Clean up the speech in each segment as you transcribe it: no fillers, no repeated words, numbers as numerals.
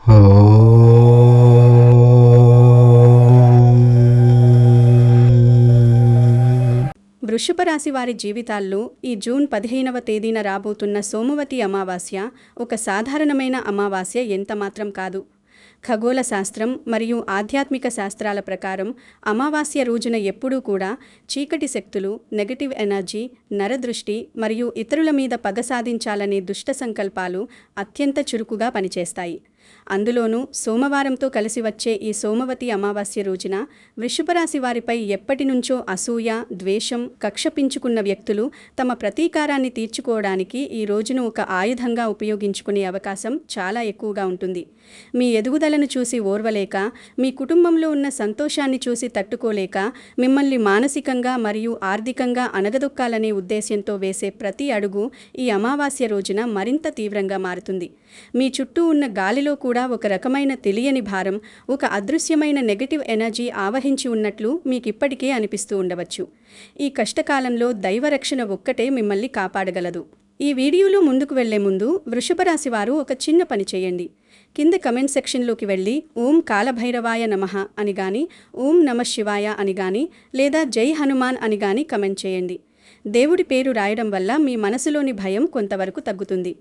వృషభ రాశి వారి జీవితాల్లో ఈ జూన్ 15వ తేదీన రాబోతున్న సోమవతి అమావాస్య ఒక సాధారణమైన అమావాస్య ఎంతమాత్రం కాదు. ఖగోళ శాస్త్రం మరియు ఆధ్యాత్మిక శాస్త్రాల ప్రకారం అమావాస్య రోజున ఎప్పుడూ కూడా చీకటి శక్తులు, నెగటివ్ ఎనర్జీ, నరదృష్టి మరియు ఇతరుల మీద పగ సాధించాలనే దుష్ట సంకల్పాలు అత్యంత చురుకుగా పనిచేస్తాయి. అందులోనూ సోమవారంతో కలిసి వచ్చే ఈ సోమవతి అమావాస్య రోజున వృషభరాశి వారిపై ఎప్పటినుంచో అసూయ, ద్వేషం, కక్ష పెంచుకున్న వ్యక్తులు తమ ప్రతీకారాన్ని తీర్చుకోవడానికి ఈ రోజును ఒక ఆయుధంగా ఉపయోగించుకునే అవకాశం చాలా ఎక్కువగా ఉంటుంది. మీ ఎదుగుదలను చూసి ఓర్వలేక, మీ కుటుంబంలో ఉన్న సంతోషాన్ని చూసి తట్టుకోలేక, మిమ్మల్ని మానసికంగా మరియు ఆర్థికంగా అణగదొక్కాలనే ఉద్దేశ్యంతో వేసే ప్రతి అడుగు ఈ అమావాస్య రోజున మరింత తీవ్రంగా మారుతుంది. మీ చుట్టూ ఉన్న గాలిలో కూడా ఒక రకమైన తెలియని భారం, ఒక అదృశ్యమైన నెగటివ్ ఎనర్జీ ఆవహించి ఉన్నట్లు మీకిప్పటికే అనిపిస్తూ ఉండవచ్చు. ఈ కష్టకాలంలో దైవరక్షణ ఒక్కటే మిమ్మల్ని కాపాడగలదు. ఈ వీడియోలో ముందుకు వెళ్లే ముందు వృషభ రాశి వారు ఒక చిన్న పని చేయండి. కింద కమెంట్ సెక్షన్లోకి వెళ్ళి ఓం కాలభైరవాయ నమః అని గాని, ఓం నమః శివాయ అని గాని, లేదా జై హనుమాన్ అని గాని కమెంట్ చేయండి. దేవుడి పేరు రాయడం వల్ల మీ మనసులోని భయం కొంతవరకు తగ్గుతుంది.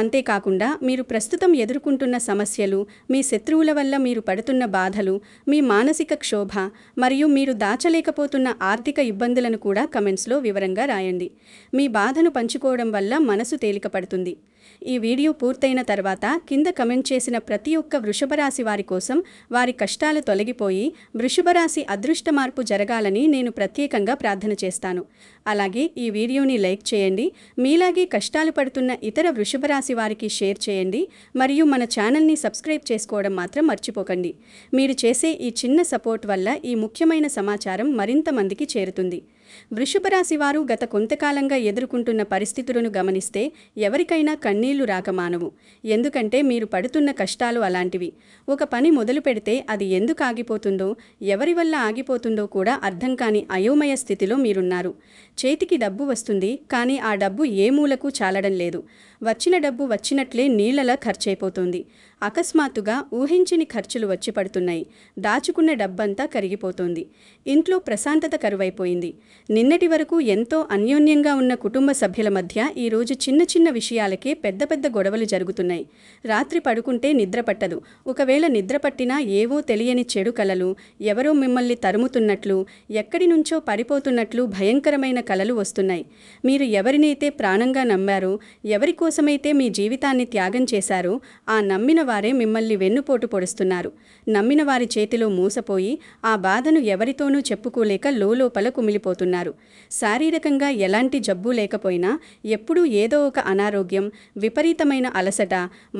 అంతేకాకుండా మీరు ప్రస్తుతం ఎదుర్కొంటున్న సమస్యలు, మీ శత్రువుల వల్ల మీరు పడుతున్న బాధలు, మీ మానసిక క్షోభ మరియు మీరు దాచలేకపోతున్న ఆర్థిక ఇబ్బందులను కూడా కమెంట్స్లో వివరంగా రాయండి. మీ బాధను పంచుకోవడం వల్ల మనసు తేలికపడుతుంది. ఈ వీడియో పూర్తయిన తర్వాత కింద కమెంట్ చేసిన ప్రతి ఒక్క వృషభరాశి వారి కోసం వారి కష్టాలు తొలగిపోయి వృషభరాశి అదృష్ట మార్పు జరగాలని నేను ప్రత్యేకంగా ప్రార్థన చేస్తాను. అలాగే ఈ వీడియోని లైక్ చేయండి. మీలాగే కష్టాలు పడుతున్న ఇతర వృషభరాశి వారికి షేర్ చేయండి. మరియు మన ఛానల్ని సబ్స్క్రైబ్ చేసుకోవడం మాత్రం మర్చిపోకండి. మీరు చేసే ఈ చిన్న సపోర్ట్ వల్ల ఈ ముఖ్యమైన సమాచారం మరింత మందికి చేరుతుంది. వృషభరాశి వారు గత కొంతకాలంగా ఎదుర్కొంటున్న పరిస్థితులను గమనిస్తే ఎవరికైనా కన్నీళ్లు రాక మానవు. ఎందుకంటే మీరు పడుతున్న కష్టాలు అలాంటివి. ఒక పని మొదలు పెడితే అది ఎందుకు ఆగిపోతుందో, ఎవరి వల్ల ఆగిపోతుందో కూడా అర్థం కాని అయోమయ స్థితిలో మీరున్నారు. చేతికి డబ్బు వస్తుంది, కానీ ఆ డబ్బు ఏ మూలకు చాలడం లేదు. వచ్చిన డబ్బు వచ్చినట్లే నీళ్లలా ఖర్చయిపోతుంది. అకస్మాత్తుగా ఊహించని ఖర్చులు వచ్చి పడుతున్నాయి. దాచుకున్న డబ్బంతా కరిగిపోతోంది. ఇంట్లో ప్రశాంతత కరువైపోయింది. నిన్నటి వరకు ఎంతో అన్యోన్యంగా ఉన్న కుటుంబ సభ్యుల మధ్య ఈరోజు చిన్న చిన్న విషయాలకే పెద్ద పెద్ద గొడవలు జరుగుతున్నాయి. రాత్రి పడుకుంటే నిద్ర పట్టదు. ఒకవేళ నిద్ర పట్టినా ఏవో తెలియని చెడు కలలు, ఎవరో మిమ్మల్ని తరుముతున్నట్లు, ఎక్కడి నుంచో పడిపోతున్నట్లు భయంకరమైన కలలు వస్తున్నాయి. మీరు ఎవరినైతే ప్రాణంగా నమ్మారో, ఎవరి కోసమైతే మీ జీవితాన్ని త్యాగం చేశారో, ఆ నమ్మిన వారే మిమ్మల్ని వెన్నుపోటు పొడుస్తున్నారు. నమ్మిన వారి చేతిలో మూసపోయి ఆ బాధను ఎవరితోనూ చెప్పుకోలేక లోలోపల కుమిలిపోతున్నారు. శారీరకంగా ఎలాంటి జబ్బు లేకపోయినా ఎప్పుడూ ఏదో ఒక అనారోగ్యం, విపరీతమైన అలసట,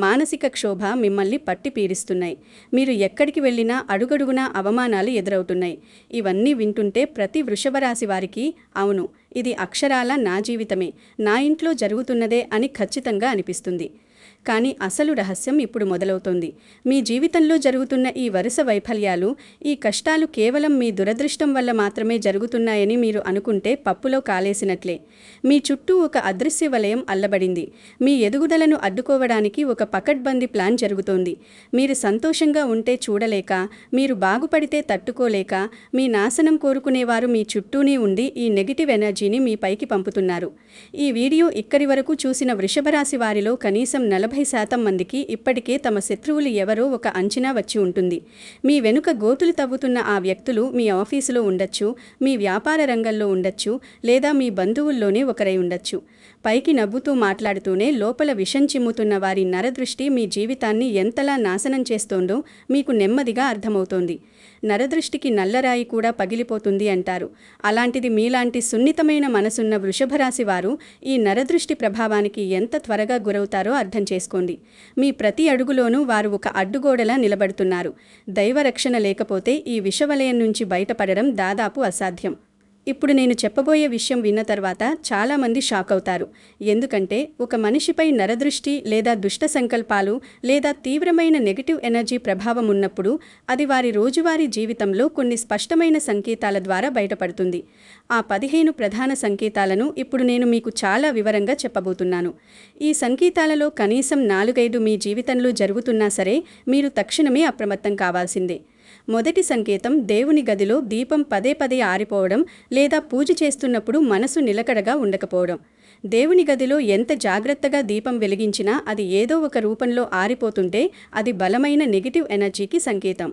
మానసిక క్షోభ మిమ్మల్ని పట్టి పీడిస్తున్నాయి. మీరు ఎక్కడికి వెళ్ళినా అడుగడుగునా అవమానాలు ఎదురవుతున్నాయి. ఇవన్నీ వింటుంటే ప్రతి వృషభరాశి వారికి అవును, ఇది అక్షరాల నా జీవితమే, నా ఇంట్లో జరుగుతున్నదే అని ఖచ్చితంగా అనిపిస్తుంది. కానీ అసలు రహస్యం ఇప్పుడు మొదలవుతోంది. మీ జీవితంలో జరుగుతున్న ఈ వరుస వైఫల్యాలు, ఈ కష్టాలు కేవలం మీ దురదృష్టం వల్ల మాత్రమే జరుగుతున్నాయని మీరు అనుకుంటే పప్పులో కాలేసినట్లే. మీ చుట్టూ ఒక అదృశ్య వలయం అల్లబడింది. మీ ఎదుగుదలను అడ్డుకోవడానికి ఒక పకడ్బందీ ప్లాన్ జరుగుతోంది. మీరు సంతోషంగా ఉంటే చూడలేక, మీరు బాగుపడితే తట్టుకోలేక, మీ నాశనం కోరుకునేవారు మీ చుట్టూనే ఉండి ఈ నెగిటివ్ ఎనర్జీని మీ పైకి పంపుతున్నారు. ఈ వీడియో ఇక్కడి వరకు చూసిన వృషభరాశి వారిలో కనీసం 40% మందికి ఇప్పటికే తమ శత్రువులు ఎవరో ఒక అంచనా వచ్చి ఉంటుంది. మీ వెనుక గోతులు తవ్వుతున్న ఆ వ్యక్తులు మీ ఆఫీసులో ఉండొచ్చు, మీ వ్యాపార రంగంలో ఉండొచ్చు, లేదా మీ బంధువుల్లోనే ఒకరై ఉండొచ్చు. పైకి నవ్వుతూ మాట్లాడుతూనే లోపల విషం చిమ్ముతున్న వారి నరదృష్టి మీ జీవితాన్ని ఎంతలా నాశనం చేస్తోందో మీకు నెమ్మదిగా అర్థమవుతోంది. నరదృష్టికి నల్లరాయి కూడా పగిలిపోతుంది అంటారు. అలాంటిది మీలాంటి సున్నితమైన మనసున్న వృషభరాశి వారు ఈ నరదృష్టి ప్రభావానికి ఎంత త్వరగా గురవుతారో అర్థం చేసుకోండి. మీ ప్రతి అడుగులోనూ వారు ఒక అడ్డుగోడలా నిలబడుతున్నారు. దైవరక్షణ లేకపోతే ఈ విషవలయం నుంచి బయటపడడం దాదాపు అసాధ్యం. ఇప్పుడు నేను చెప్పబోయే విషయం విన్న తర్వాత చాలామంది షాక్ అవుతారు. ఎందుకంటే ఒక మనిషిపై నరదృష్టి లేదా దుష్ట సంకల్పాలు లేదా తీవ్రమైన నెగటివ్ ఎనర్జీ ప్రభావం ఉన్నప్పుడు అది వారి రోజువారీ జీవితంలో కొన్ని స్పష్టమైన సంకేతాల ద్వారా బయటపడుతుంది. ఆ 15 ప్రధాన సంకేతాలను ఇప్పుడు నేను మీకు చాలా వివరంగా చెప్పబోతున్నాను. ఈ సంకేతాలలో కనీసం 4-5 మీ జీవితంలో జరుగుతున్నా సరే మీరు తక్షణమే అప్రమత్తం కావాల్సిందే. మొదటి సంకేతం దేవుని గదిలో దీపం పదే పదే ఆరిపోవడం లేదా పూజ చేస్తున్నప్పుడు మనసు నిలకడగా ఉండకపోవడం. దేవుని గదిలో ఎంత జాగ్రత్తగా దీపం వెలిగించినా అది ఏదో ఒక రూపంలో ఆరిపోతుంటే అది బలమైన నెగిటివ్ ఎనర్జీకి సంకేతం.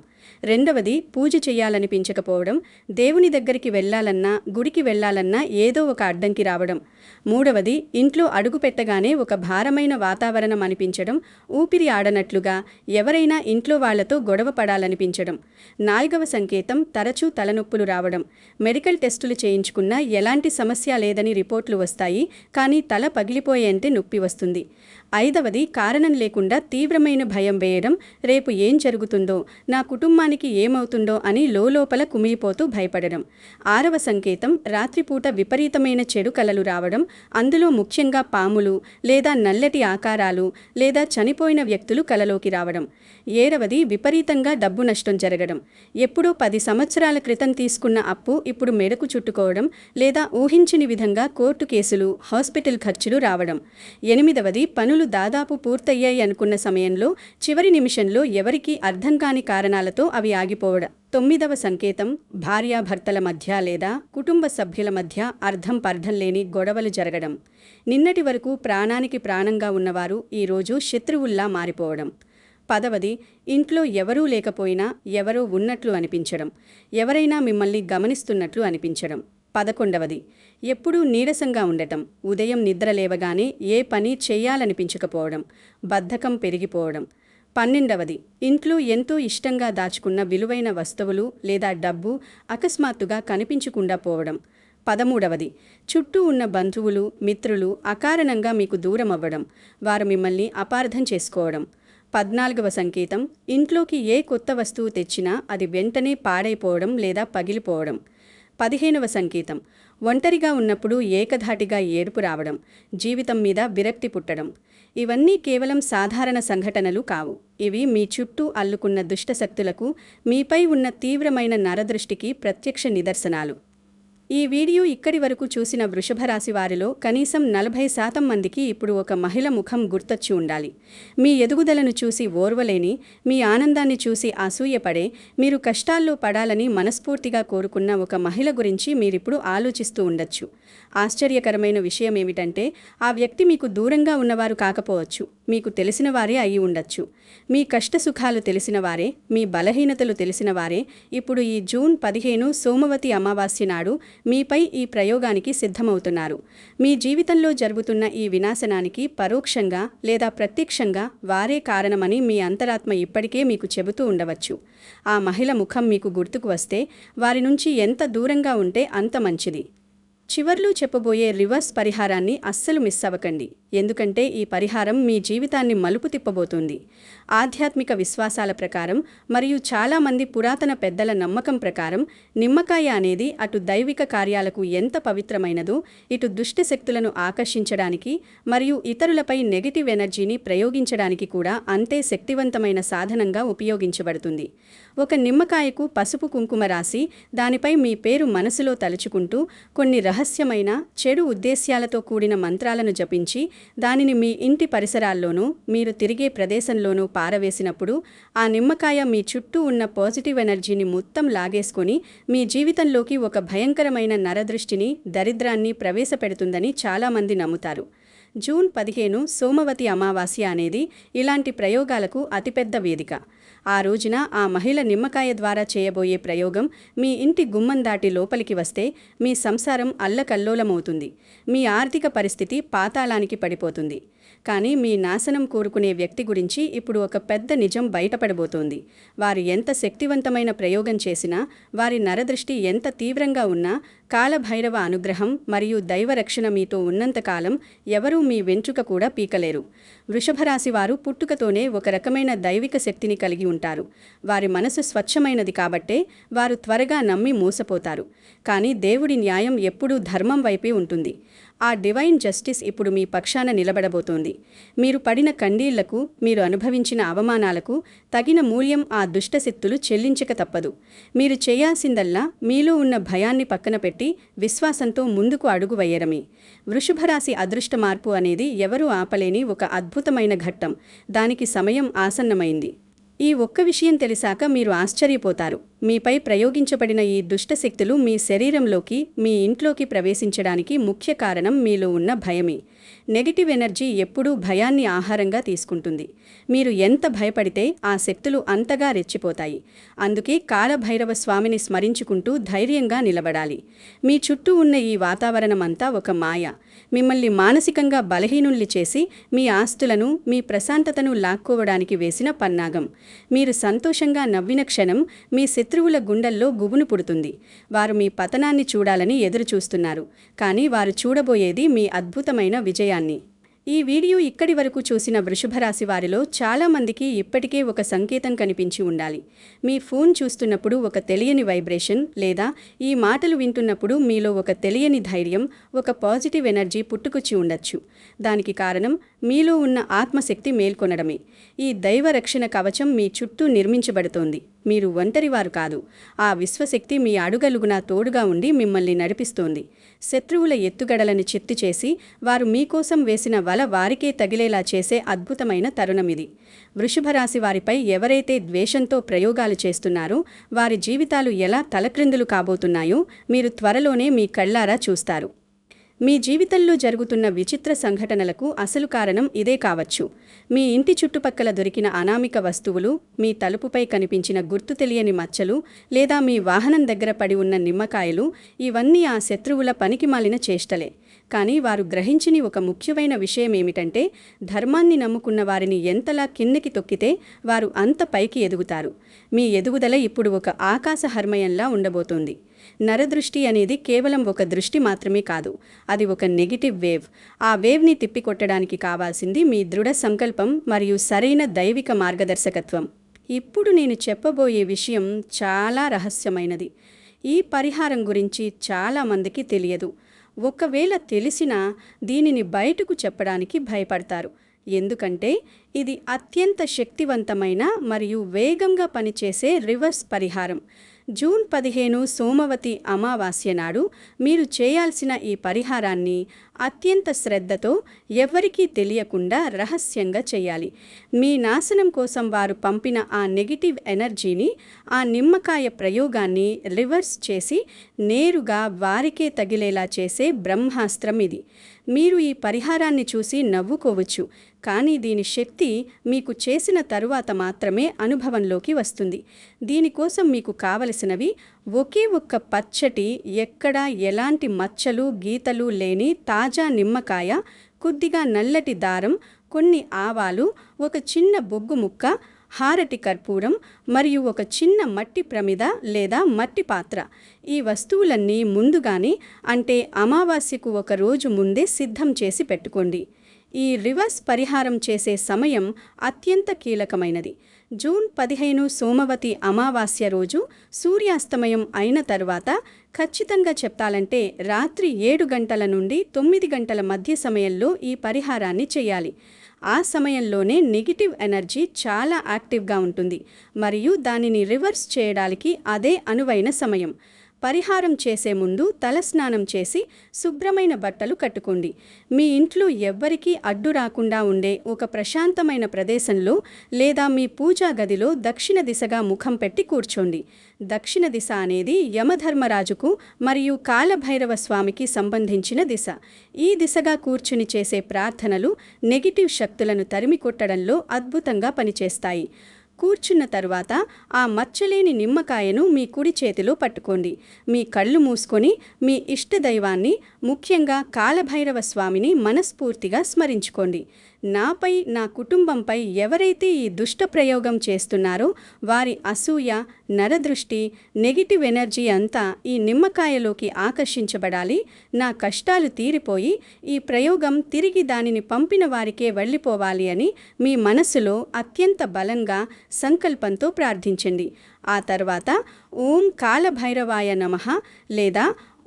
రెండవది, పూజ చేయాలనిపించకపోవడం. దేవుని దగ్గరికి వెళ్ళాలన్నా గుడికి వెళ్ళాలన్నా ఏదో ఒక అడ్డంకి రావడం. మూడవది, ఇంట్లో అడుగు పెట్టగానే ఒక భారమైన వాతావరణం అనిపించడం, ఊపిరి ఆడనట్లుగా, ఎవరైనా ఇంట్లో వాళ్లతో గొడవ పడాలనిపించడం. నాలుగవ సంకేతం, తరచూ తలనొప్పులు రావడం. మెడికల్ టెస్టులు చేయించుకున్నా ఎలాంటి సమస్య లేదని రిపోర్ట్లు వస్తాయి, కానీ తల పగిలిపోయేంతే నొప్పి వస్తుంది. ఐదవది, కారణం లేకుండా తీవ్రమైన భయం వేయడం. రేపు ఏం జరుగుతుందో, నా కుటుంబానికి ఏమవుతుందో అని లోలోపల కుమిలిపోతూ భయపడడం. ఆరవ సంకేతం, రాత్రిపూట విపరీతమైన చెడు కలలు రావడం, అందులో ముఖ్యంగా పాములు లేదా నల్లటి ఆకారాలు లేదా చనిపోయిన వ్యక్తులు కలలోకి రావడం. ఏడవది, విపరీతంగా డబ్బు నష్టం జరగడం. ఎప్పుడో 10 సంవత్సరాల క్రితం తీసుకున్న అప్పు ఇప్పుడు మెడకు చుట్టుకోవడం లేదా ఊహించని విధంగా కోర్టు కేసులు, హాస్పిటల్ ఖర్చులు రావడం. ఎనిమిదవది, పనులు దాదాపు పూర్తయ్యాయి అనుకున్న సమయంలో చివరి నిమిషంలో ఎవరికీ అర్థం కాని కారణాలతో అవి ఆగిపోవడం. తొమ్మిదవ సంకేతం, భార్యాభర్తల మధ్య లేదా కుటుంబ సభ్యుల మధ్య అర్థం పర్థం లేని గొడవలు జరగడం. నిన్నటి వరకు ప్రాణానికి ప్రాణంగా ఉన్నవారు ఈరోజు శత్రువుల్లా మారిపోవడం. పదవది, ఇంట్లో ఎవరూ లేకపోయినా ఎవరో ఉన్నట్లు అనిపించడం, ఎవరైనా మిమ్మల్ని గమనిస్తున్నట్లు అనిపించడం. 11వది, ఎప్పుడూ నీరసంగా ఉండటం, ఉదయం నిద్ర లేవగానే ఏ పని చేయాలనిపించకపోవడం, బద్ధకం పెరిగిపోవడం. 12వది, ఇంట్లో ఎంతో ఇష్టంగా దాచుకున్న విలువైన వస్తువులు లేదా డబ్బు అకస్మాత్తుగా కనిపించకుండా పోవడం. 13వది, చుట్టూ ఉన్న బంధువులు, మిత్రులు అకారణంగా మీకు దూరం అవ్వడం, వారు మిమ్మల్ని అపార్థం చేసుకోవడం. 14వ సంకేతం, ఇంట్లోకి ఏ కొత్త వస్తువు తెచ్చినా అది వెంటనే పాడైపోవడం లేదా పగిలిపోవడం. 15వ సంకేతం, ఒంటరిగా ఉన్నప్పుడు ఏకధాటిగా ఏడుపు రావడం, జీవితం మీద విరక్తి పుట్టడం. ఇవన్నీ కేవలం సాధారణ సంఘటనలు కావు. ఇవి మీ చుట్టూ అల్లుకున్న దుష్టశక్తులకు, మీపై ఉన్న తీవ్రమైన నరదృష్టికి ప్రత్యక్ష నిదర్శనాలు. ఈ వీడియో ఇక్కడి వరకు చూసిన వృషభ రాశి వారిలో కనీసం 40% మందికి ఇప్పుడు ఒక మహిళ ముఖం గుర్తొచ్చి ఉండాలి. మీ ఎదుగుదలను చూసి ఓర్వలేని, మీ ఆనందాన్ని చూసి అసూయపడే, మీరు కష్టాల్లో పడాలని మనస్ఫూర్తిగా కోరుకున్న ఒక మహిళ గురించి మీరిప్పుడు ఆలోచిస్తూ ఉండొచ్చు. ఆశ్చర్యకరమైన విషయం ఏమిటంటే ఆ వ్యక్తి మీకు దూరంగా ఉన్నవారు కాకపోవచ్చు, మీకు తెలిసిన వారే అయి ఉండొచ్చు. మీ కష్టసుఖాలు తెలిసిన వారే, మీ బలహీనతలు తెలిసిన వారే ఇప్పుడు ఈ జూన్ 15 సోమవతి అమావాస్య నాడు మీపై ఈ ప్రయోగానికి సిద్ధమవుతున్నారు. మీ జీవితంలో జరుగుతున్న ఈ వినాశనానికి పరోక్షంగా లేదా ప్రత్యక్షంగా వారే కారణమని మీ అంతరాత్మ ఇప్పటికే మీకు చెబుతూ ఉండవచ్చు. ఆ మహిళ ముఖం మీకు గుర్తుకు వస్తే వారి నుంచి ఎంత దూరంగా ఉంటే అంత మంచిది. చివర్లో చెప్పబోయే రివర్స్ పరిహారాన్ని అస్సలు మిస్ అవ్వకండి, ఎందుకంటే ఈ పరిహారం మీ జీవితాన్ని మలుపు తిప్పబోతుంది. ఆధ్యాత్మిక విశ్వాసాల ప్రకారం మరియు చాలామంది పురాతన పెద్దల నమ్మకం ప్రకారం నిమ్మకాయ అనేది అటు దైవిక కార్యాలకు ఎంత పవిత్రమైనదో, ఇటు దుష్ట శక్తులను ఆకర్షించడానికి మరియు ఇతరులపై నెగటివ్ ఎనర్జీని ప్రయోగించడానికి కూడా అంతే శక్తివంతమైన సాధనంగా ఉపయోగించబడుతుంది. ఒక నిమ్మకాయకు పసుపు కుంకుమ రాసి దానిపై మీ పేరు మనసులో తలుచుకుంటూ కొన్ని రహస్యమైన చెడు ఉద్దేశ్యాలతో కూడిన మంత్రాలను జపించి దానిని మీ ఇంటి పరిసరాల్లోనూ మీరు తిరిగే ప్రదేశంలోనూ పారవేసినప్పుడు ఆ నిమ్మకాయ మీ చుట్టూ ఉన్న పాజిటివ్ ఎనర్జీని మొత్తం లాగేసుకొని మీ జీవితంలోకి ఒక భయంకరమైన నరదృష్టిని, దరిద్రాన్ని ప్రవేశపెడుతుందని చాలామంది నమ్ముతారు. జూన్ 15 సోమవతి అమావాస్య అనేది ఇలాంటి ప్రయోగాలకు అతిపెద్ద వేదిక. ఆ రోజున ఆ మహిళ నిమ్మకాయ ద్వారా చేయబోయే ప్రయోగం మీ ఇంటి గుమ్మం దాటి లోపలికి వస్తే మీ సంసారం అల్లకల్లోలమవుతుంది. మీ ఆర్థిక పరిస్థితి పాతాళానికి పడిపోతుంది. కానీ మీ నాశనం కోరుకునే వ్యక్తి గురించి ఇప్పుడు ఒక పెద్ద నిజం బయటపడబోతోంది. వారు ఎంత శక్తివంతమైన ప్రయోగం చేసినా, వారి నరదృష్టి ఎంత తీవ్రంగా ఉన్నా, కాలభైరవ అనుగ్రహం మరియు దైవరక్షణ మీతో ఉన్నంతకాలం ఎవరూ మీ వెంట్రుక కూడా పీకలేరు. వృషభరాశి వారు పుట్టుకతోనే ఒక రకమైన దైవిక శక్తిని కలిగి ఉంటారు. వారి మనసు స్వచ్ఛమైనది కాబట్టే వారు త్వరగా నమ్మి మోసపోతారు. కానీ దేవుడి న్యాయం ఎప్పుడూ ధర్మం వైపే ఉంటుంది. ఆ డివైన్ జస్టిస్ ఇప్పుడు మీ పక్షాన నిలబడబోతోంది. మీరు పడిన కండీళ్లకు, మీరు అనుభవించిన అవమానాలకు తగిన మూల్యం ఆ దుష్టశక్తులు చెల్లించక తప్పదు. మీరు చేయాల్సిందల్లా మీలో ఉన్న భయాన్ని పక్కన పెట్టి విశ్వాసంతో ముందుకు అడుగు వేయడమే. వృషభరాశి అదృష్ట మార్పు అనేది ఎవరూ ఆపలేని ఒక అద్భుతమైన ఘట్టం. దానికి సమయం ఆసన్నమైంది. ఈ ఒక్క విషయం తెలిసాక మీరు ఆశ్చర్యపోతారు. మీపై ప్రయోగించబడిన ఈ దుష్టశక్తులు మీ శరీరంలోకి, మీ ఇంట్లోకి ప్రవేశించడానికి ముఖ్య కారణం మీలో ఉన్న భయమే. నెగటివ్ ఎనర్జీ ఎప్పుడూ భయాన్ని ఆహారంగా తీసుకుంటుంది. మీరు ఎంత భయపడితే ఆ శక్తులు అంతగా రెచ్చిపోతాయి. అందుకే కాలభైరవ స్వామిని స్మరించుకుంటూ ధైర్యంగా నిలబడాలి. మీ చుట్టూ ఉన్న ఈ వాతావరణమంతా ఒక మాయ. మిమ్మల్ని మానసికంగా బలహీనుల్ని చేసి మీ ఆస్తులను, మీ ప్రశాంతతను లాక్కోవడానికి వేసిన పన్నాగం. మీరు సంతోషంగా నవ్విన క్షణం మీ శత్రువుల గుండెల్లో గుబును పుడుతుంది. వారు మీ పతనాన్ని చూడాలని ఎదురుచూస్తున్నారు. కానీ వారు చూడబోయేది మీ అద్భుతమైన విజయాన్ని. ఈ వీడియో ఇక్కడి వరకు చూసిన వృషభరాశి వారిలో చాలామందికి ఇప్పటికే ఒక సంకేతం కనిపించి ఉండాలి. మీ ఫోన్ చూస్తున్నప్పుడు ఒక తెలియని వైబ్రేషన్, లేదా ఈ మాటలు వింటున్నప్పుడు మీలో ఒక తెలియని ధైర్యం, ఒక పాజిటివ్ ఎనర్జీ పుట్టుకొచ్చి ఉండొచ్చు. దానికి కారణం మీలో ఉన్న ఆత్మశక్తి మేల్కొనడమే. ఈ దైవ రక్షణ కవచం మీ చుట్టూ నిర్మించబడుతోంది. మీరు ఒంటరివారు కాదు. ఆ విశ్వశక్తి మీ అడుగలుగునా తోడుగా ఉండి మిమ్మల్ని నడిపిస్తోంది. శత్రువుల ఎత్తుగడలను చిత్తు చేసి వారు మీకోసం వేసిన వల వారికే తగిలేలా చేసే అద్భుతమైన తరుణమిది. వృషభరాశి వారిపై ఎవరైతే ద్వేషంతో ప్రయోగాలు చేస్తున్నారో వారి జీవితాలు ఎలా తలక్రిందులు కాబోతున్నాయో మీరు త్వరలోనే మీ కళ్ళారా చూస్తారు. మీ జీవితంలో జరుగుతున్న విచిత్ర సంఘటనలకు అసలు కారణం ఇదే కావచ్చు. మీ ఇంటి చుట్టుపక్కల దొరికిన అనామిక వస్తువులు, మీ తలుపుపై కనిపించిన గుర్తు తెలియని మచ్చలు, లేదా మీ వాహనం దగ్గర పడి ఉన్న నిమ్మకాయలు, ఇవన్నీ ఆ శత్రువుల పనికిమాలిన చేష్టలే. కానీ వారు గ్రహించని ఒక ముఖ్యమైన విషయమేమిటంటే, ధర్మాన్ని నమ్ముకున్న వారిని ఎంతలా కిందికి తొక్కితే వారు అంత పైకి ఎదుగుతారు. మీ ఎదుగుదల ఇప్పుడు ఒక ఆకాశ హర్మయంలా ఉండబోతోంది. నరదృష్టి అనేది కేవలం ఒక దృష్టి మాత్రమే కాదు, అది ఒక నెగిటివ్ వేవ్. ఆ వేవ్ని తిప్పికొట్టడానికి కావాల్సింది మీ దృఢ సంకల్పం మరియు సరైన దైవిక మార్గదర్శకత్వం. ఇప్పుడు నేను చెప్పబోయే విషయం చాలా రహస్యమైనది. ఈ పరిహారం గురించి చాలామందికి తెలియదు. ఒకవేళ తెలిసినా దీనిని బయటకు చెప్పడానికి భయపడతారు. ఎందుకంటే ఇది అత్యంత శక్తివంతమైన మరియు వేగంగా పనిచేసే రివర్స్ పరిహారం. జూన్ 15 సోమవతి అమావాస్య నాడు మీరు చేయాల్సిన ఈ పరిహారాన్ని అత్యంత శ్రద్ధతో, ఎవ్వరికీ తెలియకుండా రహస్యంగా చేయాలి. మీ నాశనం కోసం వారు పంపిన ఆ నెగిటివ్ ఎనర్జీని, ఆ నిమ్మకాయ ప్రయోగాన్ని రివర్స్ చేసి నేరుగా వారికే తగిలేలా చేసే బ్రహ్మాస్త్రం ఇది. మీరు ఈ పరిహారాన్ని చూసి నవ్వుకోవచ్చు, కానీ దీని శక్తి మీకు చేసిన తరువాత మాత్రమే అనుభవంలోకి వస్తుంది. దీనికోసం మీకు కావలసినవి ఒకే ఒక్క పచ్చటి, ఎక్కడా ఎలాంటి మచ్చలు గీతలు లేని తాజా నిమ్మకాయ, కొద్దిగా నల్లటి దారం, కొన్ని ఆవాలు, ఒక చిన్న బొగ్గు ముక్క, హారటి కర్పూరం మరియు ఒక చిన్న మట్టి ప్రమిద లేదా మట్టి పాత్ర. ఈ వస్తువులన్నీ ముందుగానే, అంటే అమావాస్యకు ఒక రోజు ముందే సిద్ధం చేసి పెట్టుకోండి. ఈ రివర్స్ పరిహారం చేసే సమయం అత్యంత కీలకమైనది. జూన్ 15 సోమవతి అమావాస్య రోజు సూర్యాస్తమయం అయిన తరువాత, ఖచ్చితంగా చెప్తాలంటే రాత్రి 7 గంటల నుండి 9 గంటల మధ్య సమయంలో ఈ పరిహారాన్ని చేయాలి. ఆ సమయంలోనే నెగిటివ్ ఎనర్జీ చాలా యాక్టివ్గా ఉంటుంది మరియు దానిని రివర్స్ చేయడానికి అదే అనువైన సమయం. పరిహారం చేసే ముందు తలస్నానం చేసి శుభ్రమైన బట్టలు కట్టుకోండి. మీ ఇంట్లో ఎవ్వరికీ అడ్డు రాకుండా ఉండే ఒక ప్రశాంతమైన ప్రదేశంలో లేదా మీ పూజా గదిలో దక్షిణ దిశగా ముఖం పెట్టి కూర్చోండి. దక్షిణ దిశ అనేది యమధర్మరాజుకు మరియు కాలభైరవ స్వామికి సంబంధించిన దిశ. ఈ దిశగా కూర్చుని చేసే ప్రార్థనలు నెగిటివ్ శక్తులను తరిమి కొట్టడంలో అద్భుతంగా పనిచేస్తాయి. కూర్చున్న తరువాత ఆ మచ్చలేని నిమ్మకాయను మీ కుడి చేతిలో పట్టుకోండి. మీ కళ్ళు మూసుకొని మీ ఇష్టదైవాన్ని, ముఖ్యంగా కాలభైరవ స్వామిని మనస్ఫూర్తిగా స్మరించుకోండి. నాపై, నా కుటుంబంపై ఎవరైతే ఈ దుష్ట ప్రయోగం చేస్తున్నారో వారి అసూయ, నరదృష్టి, నెగిటివ్ ఎనర్జీ అంతా ఈ నిమ్మకాయలోకి ఆకర్షించబడాలి. నా కష్టాలు తీరిపోయి ఈ ప్రయోగం తిరిగి దానిని పంపిన వారికే వెళ్ళిపోవాలి అని మీ మనసులో అత్యంత బలంగా సంకల్పంతో ప్రార్థించండి. ఆ తర్వాత ఓం కాలభైరవాయ నమః లేదా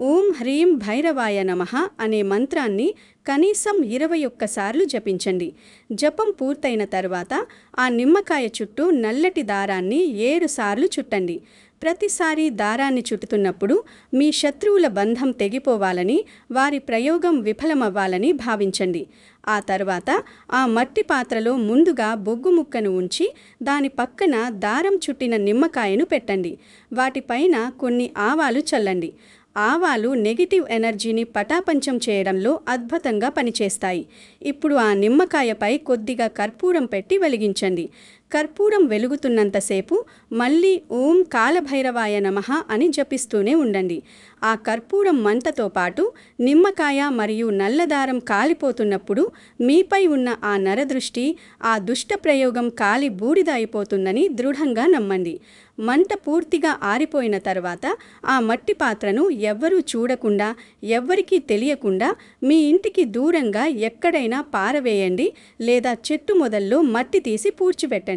ఓం హ్రీం భైరవాయ నమః అనే మంత్రాన్ని కనీసం 21 సార్లు జపించండి. జపం పూర్తయిన తర్వాత ఆ నిమ్మకాయ చుట్టూ నల్లటి దారాన్ని 7 సార్లు చుట్టండి. ప్రతిసారి దారాన్ని చుట్టుతున్నప్పుడు మీ శత్రువుల బంధం తెగిపోవాలని, వారి ప్రయోగం విఫలమవ్వాలని భావించండి. ఆ తర్వాత ఆ మట్టి పాత్రలో ముందుగా బొగ్గు ముక్కను ఉంచి దాని పక్కన దారం చుట్టిన నిమ్మకాయను పెట్టండి. వాటిపైన కొన్ని ఆవాలు చల్లండి. ఆవాలు నెగిటివ్ ఎనర్జీని పటాపంచం చేయడంలో అద్భుతంగా పనిచేస్తాయి. ఇప్పుడు ఆ నిమ్మకాయపై కొద్దిగా కర్పూరం పెట్టి వెలిగించండి. కర్పూరం వెలుగుతున్నంతసేపు మళ్ళీ ఓం కాలభైరవాయ నమః అని జపిస్తూనే ఉండండి. ఆ కర్పూరం మంటతో పాటు నిమ్మకాయ మరియు నల్లదారం కాలిపోతున్నప్పుడు మీపై ఉన్న ఆ నరదృష్టి, ఆ దుష్ట ప్రయోగం కాలి బూడిద అయిపోతుందని దృఢంగా నమ్మండి. మంట పూర్తిగా ఆరిపోయిన తర్వాత ఆ మట్టి పాత్రను ఎవ్వరూ చూడకుండా, ఎవ్వరికీ తెలియకుండా మీ ఇంటికి దూరంగా ఎక్కడైనా పారవేయండి లేదా చెట్టు మొదల్లో మట్టి తీసి పూడ్చిపెట్టండి.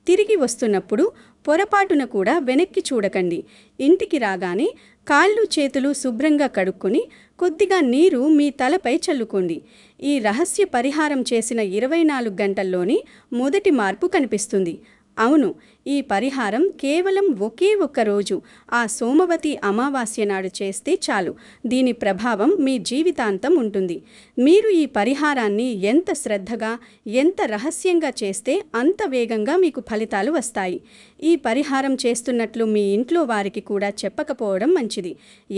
తిరిగి వస్తున్నప్పుడు పొరపాటున కూడా వెనక్కి చూడకండి. ఇంటికి రాగానే కాళ్ళు చేతులు శుభ్రంగా కడుక్కొని కొద్దిగా నీరు మీ తలపై చల్లుకోండి. ఈ రహస్య పరిహారం చేసిన 24 గంటల్లోనే మొదటి మార్పు కనిపిస్తుంది. అవును, ఈ పరిహారం కేవలం ఒకే ఒక్క రోజు ఆ సోమవతి అమావాస్య నాడు చేస్తే చాలు. దీని ప్రభావం మీ జీవితాంతం ఉంటుంది. మీరు ఈ పరిహారాన్ని ఎంత శ్రద్ధగా, ఎంత రహస్యంగా చేస్తే అంత వేగంగా మీకు ఫలితాలు వస్తాయి. ఈ పరిహారం చేస్తున్నట్లు మీ ఇంట్లో వారికి కూడా చెప్పకపోవడం మంచిది.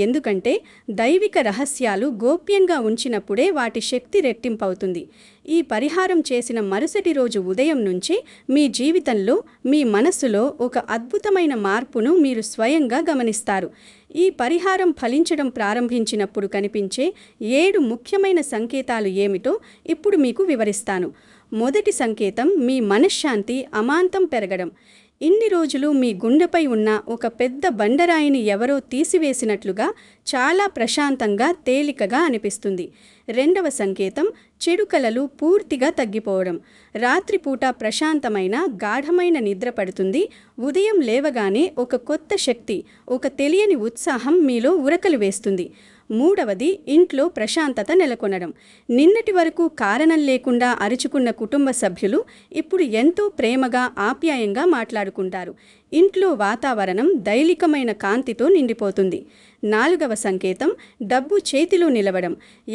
ఎందుకంటే దైవిక రహస్యాలు గోప్యంగా ఉంచినప్పుడే వాటి శక్తి రెట్టింపవుతుంది. ఈ పరిహారం చేసిన మరుసటి రోజు ఉదయం నుంచి మీ జీవితంలో, మీ మనస్సులో ఒక అద్భుతమైన మార్పును మీరు స్వయంగా గమనిస్తారు. ఈ పరిహారం ఫలించడం ప్రారంభించినప్పుడు కనిపించే 7 ముఖ్యమైన సంకేతాలు ఏమిటో ఇప్పుడు మీకు వివరిస్తాను. మొదటి సంకేతం మీ మనశ్శాంతి అమాంతం పెరగడం. ఇన్ని రోజులు మీ గుండెపై ఉన్న ఒక పెద్ద బండరాయిని ఎవరో తీసివేసినట్లుగా చాలా ప్రశాంతంగా, తేలికగా అనిపిస్తుంది. రెండవ సంకేతం చెడు కలలు పూర్తిగా తగ్గిపోవడం. రాత్రిపూట ప్రశాంతమైన, గాఢమైన నిద్ర పడుతుంది. ఉదయం లేవగానే ఒక కొత్త శక్తి, ఒక తెలియని ఉత్సాహం మీలో ఉరకలు వేస్తుంది. మూడవది ఇంట్లో ప్రశాంతత నెలకొనడం. నిన్నటి వరకు కారణం లేకుండా అరుచుకున్న కుటుంబ సభ్యులు ఇప్పుడు ఎంతో ప్రేమగా, ఆప్యాయంగా మాట్లాడుకుంటారు. ఇంట్లో వాతావరణం దైలికమైన కాంతితో నిండిపోతుంది. నాలుగవ సంకేతం డబ్బు చేతిలో నిలవడం.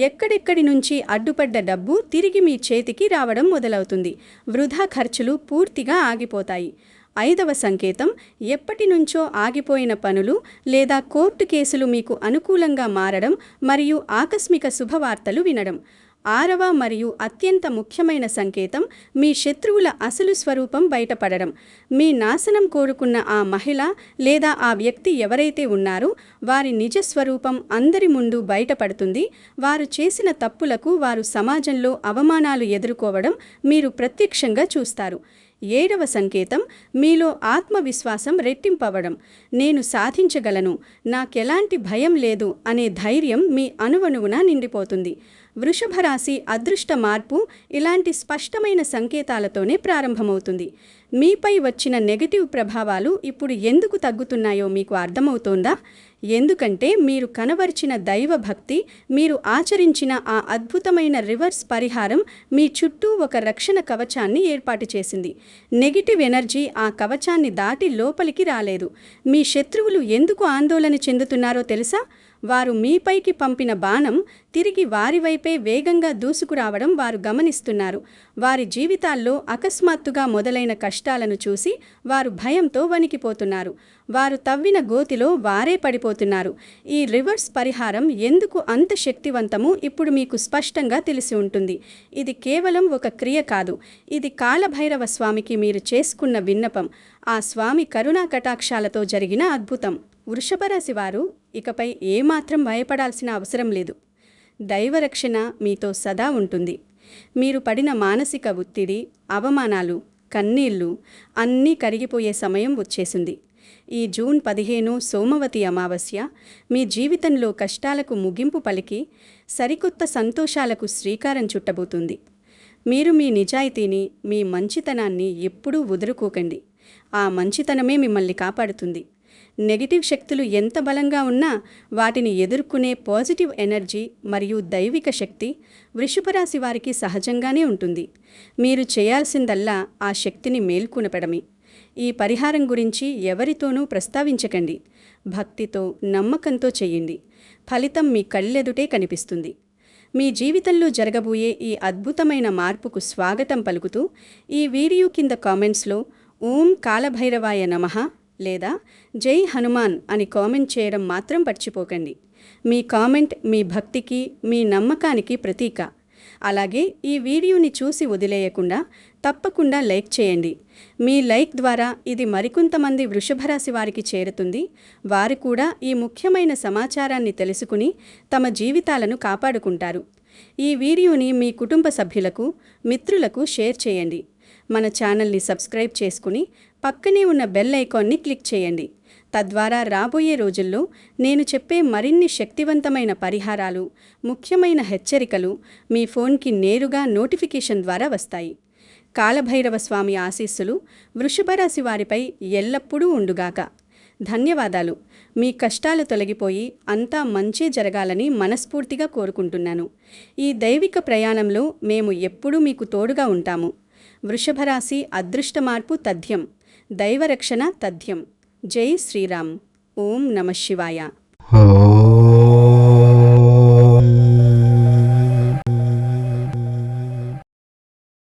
ఎక్కడెక్కడి నుంచి అడ్డుపడ్డ డబ్బు తిరిగి మీ చేతికి రావడం మొదలవుతుంది. వృధా ఖర్చులు పూర్తిగా ఆగిపోతాయి. ఐదవ సంకేతం ఎప్పటి నుంచో ఆగిపోయిన పనులు లేదా కోర్టు కేసులు మీకు అనుకూలంగా మారడం మరియు ఆకస్మిక శుభవార్తలు వినడం. ఆరవ మరియు అత్యంత ముఖ్యమైన సంకేతం మీ శత్రువుల అసలు స్వరూపం బయటపడడం. మీ నాశనం కోరుకున్న ఆ మహిళ లేదా ఆ వ్యక్తి ఎవరైతే ఉన్నారో వారి నిజ స్వరూపం అందరి ముందు బయటపడుతుంది. వారు చేసిన తప్పులకు వారు సమాజంలో అవమానాలు ఎదుర్కోవడం మీరు ప్రత్యక్షంగా చూస్తారు. ఏడవ సంకేతం మీలో ఆత్మవిశ్వాసం రెట్టింపవడం. నేను సాధించగలను, నాకెలాంటి భయం లేదు అనే ధైర్యం మీ అణువణువున నిండిపోతుంది. వృషభ రాశి అదృష్ట మార్పు ఇలాంటి స్పష్టమైన సంకేతాలతోనే ప్రారంభమవుతుంది. మీపై వచ్చిన నెగటివ్ ప్రభావాలు ఇప్పుడు ఎందుకు తగ్గుతున్నాయో మీకు అర్థమవుతోందా? ఎందుకంటే మీరు కనబరిచిన దైవ భక్తి, మీరు ఆచరించిన ఆ అద్భుతమైన రివర్స్ పరిహారం మీ చుట్టూ ఒక రక్షణ కవచాన్ని ఏర్పాటు చేసింది. నెగిటివ్ ఎనర్జీ ఆ కవచాన్ని దాటి లోపలికి రాలేదు. మీ శత్రువులు ఎందుకు ఆందోళన చెందుతున్నారో తెలుసా? వారు మీపైకి పంపిన బాణం తిరిగి వారి వైపే వేగంగా దూసుకురావడం వారు గమనిస్తున్నారు. వారి జీవితాల్లో అకస్మాత్తుగా మొదలైన కష్టాలను చూసి వారు భయంతో వణికిపోతున్నారు. వారు తవ్విన గోతిలో వారే పడిపోతున్నారు. ఈ రివర్స్ పరిహారం ఎందుకు అంత శక్తివంతమో ఇప్పుడు మీకు స్పష్టంగా తెలిసి ఉంటుంది. ఇది కేవలం ఒక క్రియ కాదు. ఇది కాలభైరవ స్వామికి మీరు చేసుకున్న విన్నపం, ఆ స్వామి కరుణా కటాక్షాలతో జరిగిన అద్భుతం. వృషభరాశి వారు ఇకపై ఏమాత్రం భయపడాల్సిన అవసరం లేదు. దైవరక్షణ మీతో సదా ఉంటుంది. మీరు పడిన మానసిక ఒత్తిడి, అవమానాలు, కన్నీళ్లు అన్నీ కరిగిపోయే సమయం వచ్చేసింది. ఈ జూన్ 15 సోమవతి అమావాస్య మీ జీవితంలో కష్టాలకు ముగింపు పలికి సరికొత్త సంతోషాలకు శ్రీకారం చుట్టబోతుంది. మీరు మీ నిజాయితీని, మీ మంచితనాన్ని ఎప్పుడూ వదులుకోకండి. ఆ మంచితనమే మిమ్మల్ని కాపాడుతుంది. నెగిటివ్ శక్తులు ఎంత బలంగా ఉన్నా వాటిని ఎదుర్కొనే పాజిటివ్ ఎనర్జీ మరియు దైవిక శక్తి వృషభరాశి వారికి సహజంగానే ఉంటుంది. మీరు చేయాల్సిందల్లా ఆ శక్తిని మేల్కొనపడమే. ఈ పరిహారం గురించి ఎవరితోనూ ప్రస్తావించకండి. భక్తితో, నమ్మకంతో చేయండి. ఫలితం మీ కళ్ళెదుటే కనిపిస్తుంది. మీ జీవితంలో జరగబోయే ఈ అద్భుతమైన మార్పుకు స్వాగతం పలుకుతూ ఈ వీడియో కింద కామెంట్స్లో ఓం కాలభైరవాయ నమః లేదా జై హనుమాన్ అని కామెంట్ చేయడం మాత్రం మర్చిపోకండి. మీ కామెంట్ మీ భక్తికి, మీ నమ్మకానికి ప్రతీక. అలాగే ఈ వీడియోని చూసి వదిలేయకుండా తప్పకుండా లైక్ చేయండి. మీ లైక్ ద్వారా ఇది మరికొంతమంది వృషభరాశి వారికి చేరుతుంది. వారు కూడా ఈ ముఖ్యమైన సమాచారాన్ని తెలుసుకుని తమ జీవితాలను కాపాడుకుంటారు. ఈ వీడియోని మీ కుటుంబ సభ్యులకు, మిత్రులకు షేర్ చేయండి. మన ఛానల్ని సబ్స్క్రైబ్ చేసుకుని పక్కనే ఉన్న బెల్ ఐకాన్ని క్లిక్ చేయండి. తద్వారా రాబోయే రోజుల్లో నేను చెప్పే మరిన్ని శక్తివంతమైన పరిహారాలు, ముఖ్యమైన హెచ్చరికలు మీ ఫోన్కి నేరుగా నోటిఫికేషన్ ద్వారా వస్తాయి. కాలభైరవ స్వామి ఆశీస్సులు వృషభరాశి వారిపై ఎల్లప్పుడూ ఉండుగాక. ధన్యవాదాలు. మీ కష్టాలు తొలగిపోయి అంతా మంచే జరగాలని మనస్ఫూర్తిగా కోరుకుంటున్నాను. ఈ దైవిక ప్రయాణంలో మేము ఎప్పుడూ మీకు తోడుగా ఉంటాము. వృషభరాశి అదృష్ట మార్పు తథ్యం, దైవరక్షణ తథ్యం. జై శ్రీరామ్. ఓం నమః శివాయ.